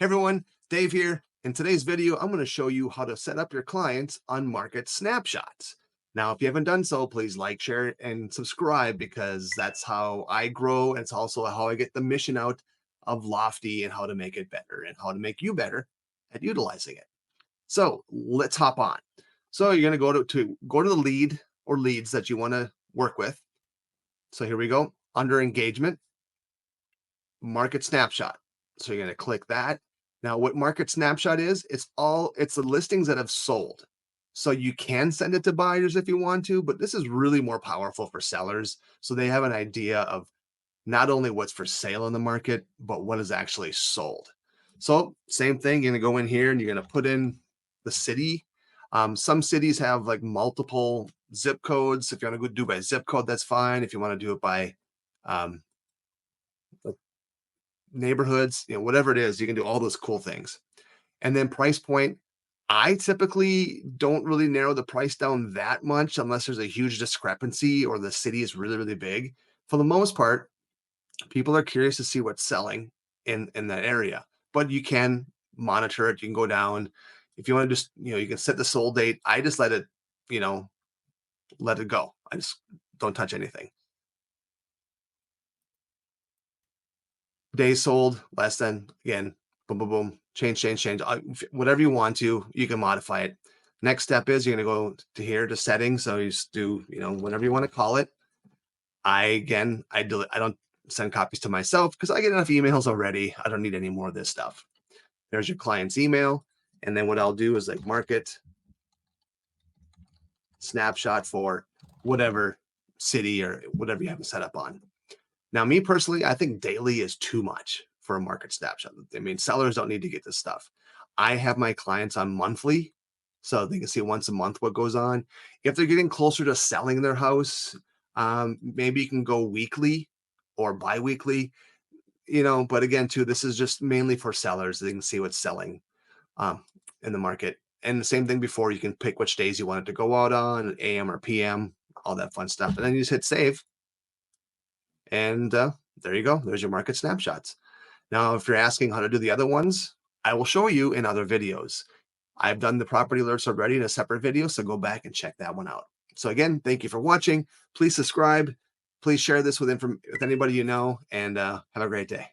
Hey everyone, Dave here. In today's video, I'm going to show you how to set up your clients on market snapshots. Now, if you haven't done so, please like, share, and subscribe because that's how I grow. And it's also how I get the mission out of Lofty and how to make it better and how to make you better at utilizing it. So let's hop on. So you're going to go to the lead or leads that you want to work with. So here we go. Under engagement, market snapshot. So you're going to click that. Now, what market snapshot is, it's the listings that have sold. So you can send it to buyers if you want to, but this is really more powerful for sellers. So they have an idea of not only what's for sale in the market, but what is actually sold. So same thing, you're going to go in here and you're going to put in the city. Some cities have like multiple zip codes. If you want to go do by zip code, that's fine. If you want to do it by um, neighborhoods, whatever it is, you can do all those cool things. And then price point, I typically don't really narrow the price down that much unless there's a huge discrepancy or the city is really, really big. For the most part, people are curious to see what's selling in that area, but you can monitor it. You can go down. If you want to just, you can set the sold date. I just let it, you know, let it go. I just don't touch anything. Days sold, less than, again, boom, boom, boom, change. Whatever you want to, you can modify it. Next step is you're going to go to here to settings. So you just do, whatever you want to call it. I don't send copies to myself because I get enough emails already. I don't need any more of this stuff. There's your client's email. And then what I'll do is like market snapshot for whatever city or whatever you have it set up on. Now, me personally, I think daily is too much for a market snapshot. I mean, sellers don't need to get this stuff. I have my clients on monthly, so they can see once a month what goes on. If they're getting closer to selling their house, maybe you can go weekly or bi-weekly, but again, too, this is just mainly for sellers. They can see what's selling in the market. And the same thing before, you can pick which days you want it to go out on, AM or PM, all that fun stuff. And then you just hit save. And there you go. There's your market snapshots. Now, if you're asking how to do the other ones, I will show you in other videos. I've done the property alerts already in a separate video, so go back and check that one out. So again, thank you for watching. Please subscribe. Please share this with anybody you know, and have a great day.